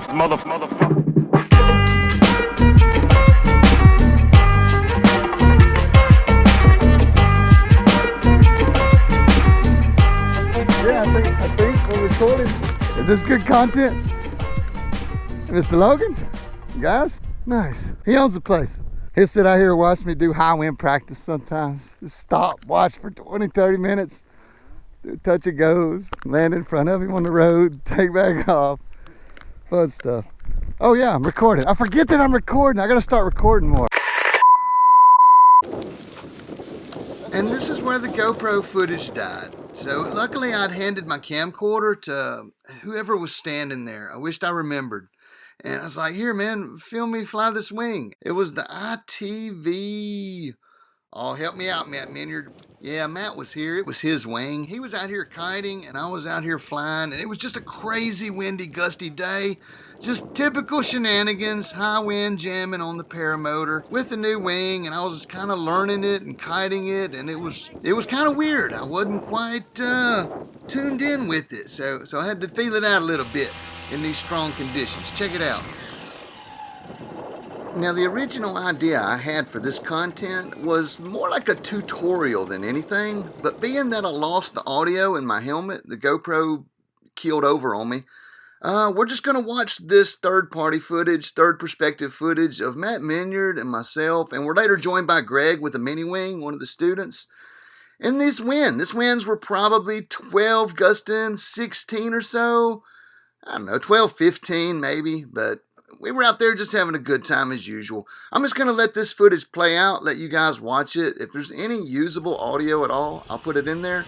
motherfucker. Yeah, I think we're recording. Is this good content? Mr. Logan? Guys? Nice. He owns the place. He'll sit out here and watch me do high wind practice sometimes. Just stop, watch for 20, 30 minutes. Do touch and goes. Land in front of him on the road. Take back off. Fun stuff. Oh yeah, I'm recording. I forget that I'm recording. I gotta start recording more. And this is where the GoPro footage died. So luckily I'd handed my camcorder to whoever was standing there. I wished I remembered. And I was like, here man, film me fly this wing. It was the ITV. Oh, help me out, Matt Minyard. Yeah, Matt was here. It was his wing. He was out here kiting and I was out here flying. And it was just a crazy windy, gusty day. Just typical shenanigans, high wind jamming on the paramotor with the new wing, and I was just kind of learning it and kiting it, and it was kind of weird. I wasn't quite tuned in with it, so I had to feel it out a little bit in these strong conditions. Check it out. Now, the original idea I had for this content was more like a tutorial than anything, but being that I lost the audio in my helmet, the GoPro keeled over on me. We're just going to watch this third-party footage, third-perspective footage of Matt Minyard and myself, and we're later joined by Greg with a mini wing, one of the students. And these winds were probably 12 gusting, 16 or so. I don't know, 12, 15 maybe, but we were out there just having a good time as usual. I'm just going to let this footage play out, let you guys watch it. If there's any usable audio at all, I'll put it in there.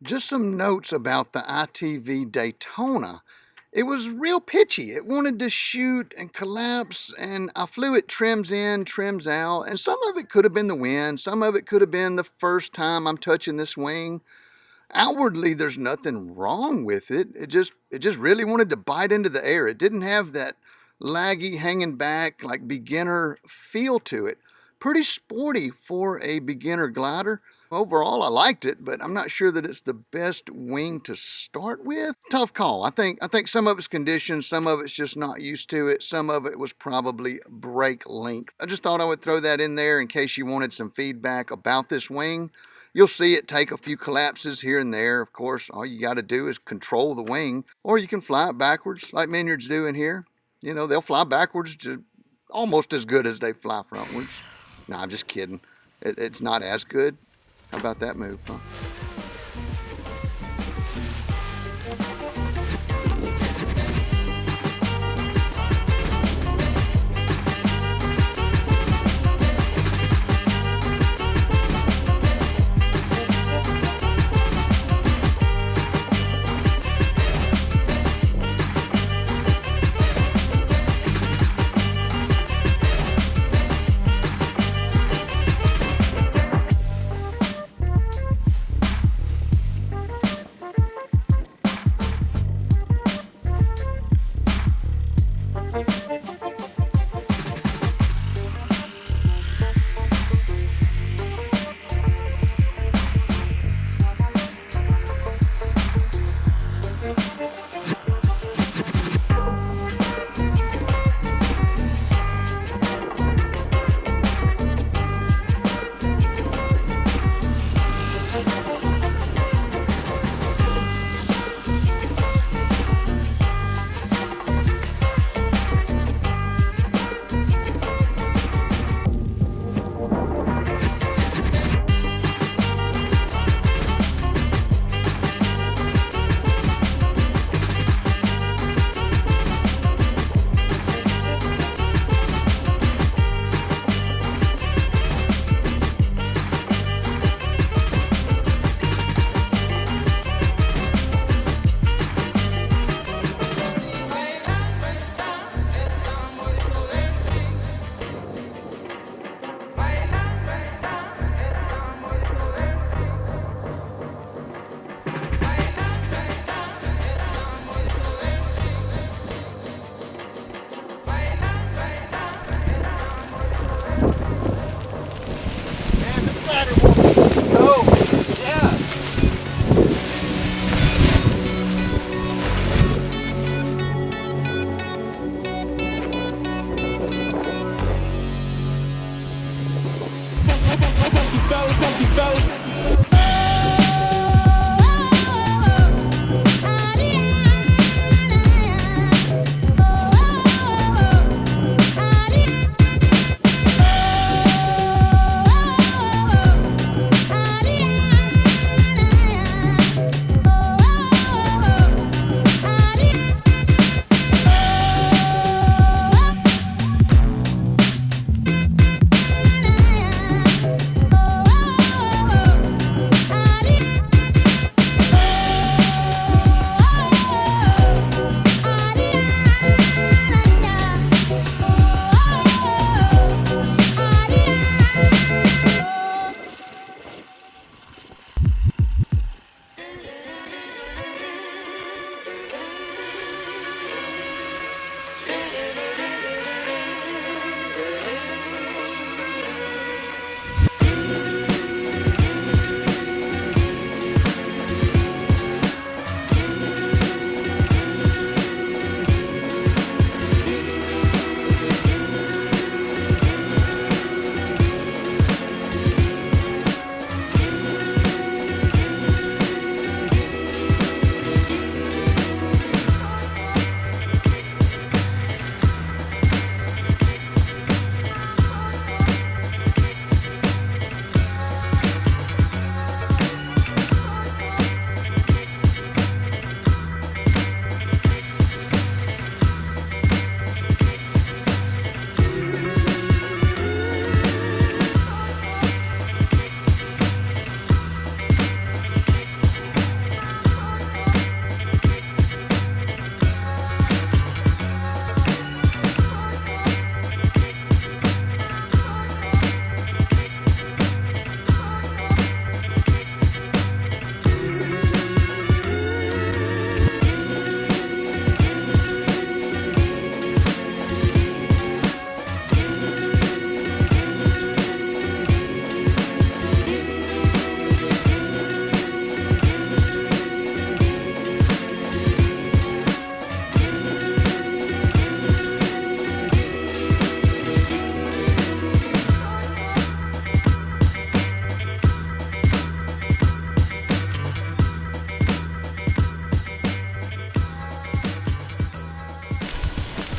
Just some notes about the ITV Daytona. It was real pitchy. It wanted to shoot and collapse, and I flew it trims in, trims out, and some of it could have been the wind, some of it could have been the first time I'm touching this wing. Outwardly, there's nothing wrong with it. It just really wanted to bite into the air. It didn't have that laggy, hanging back, like beginner feel to it. Pretty sporty for a beginner glider. Overall, I liked it, but I'm not sure that it's the best wing to start with. Tough call. I think some of it's conditions, some of it's just not used to it, some of it was probably brake length. I just thought I would throw that in there in case you wanted some feedback about this wing. You'll see it take a few collapses here and there. Of course, all you got to do is control the wing, or you can fly it backwards like Minyard's doing here. You know, they'll fly backwards to almost as good as they fly frontwards. No, I'm just kidding. It's not as good. How about that move, huh?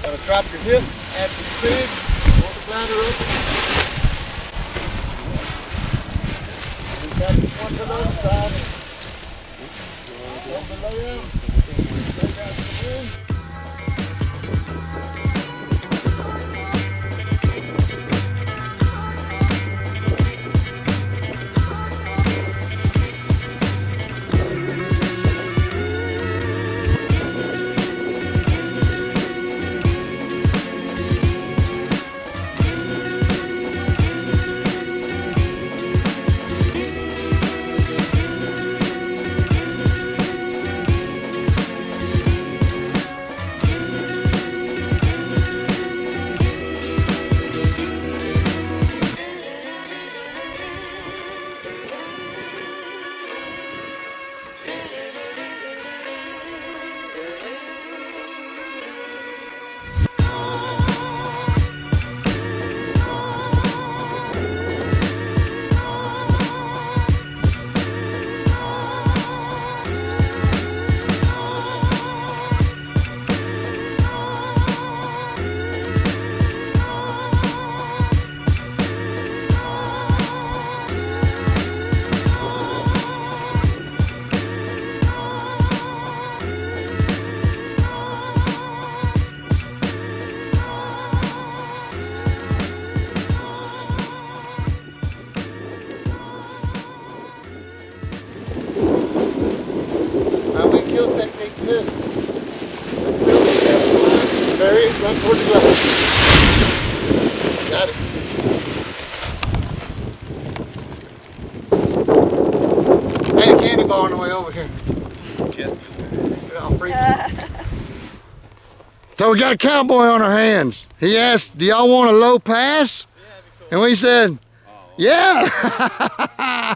Gotta drop your hip at the speed, pull the bladder up. And got this one to the other side. Hold the layout. Straight out to the wind. Technique too. Bury it, run toward the ground. Got it. Hey, a candy bar on the way over here. So we got a cowboy on our hands. He asked, do y'all want a low pass? And we said, yeah.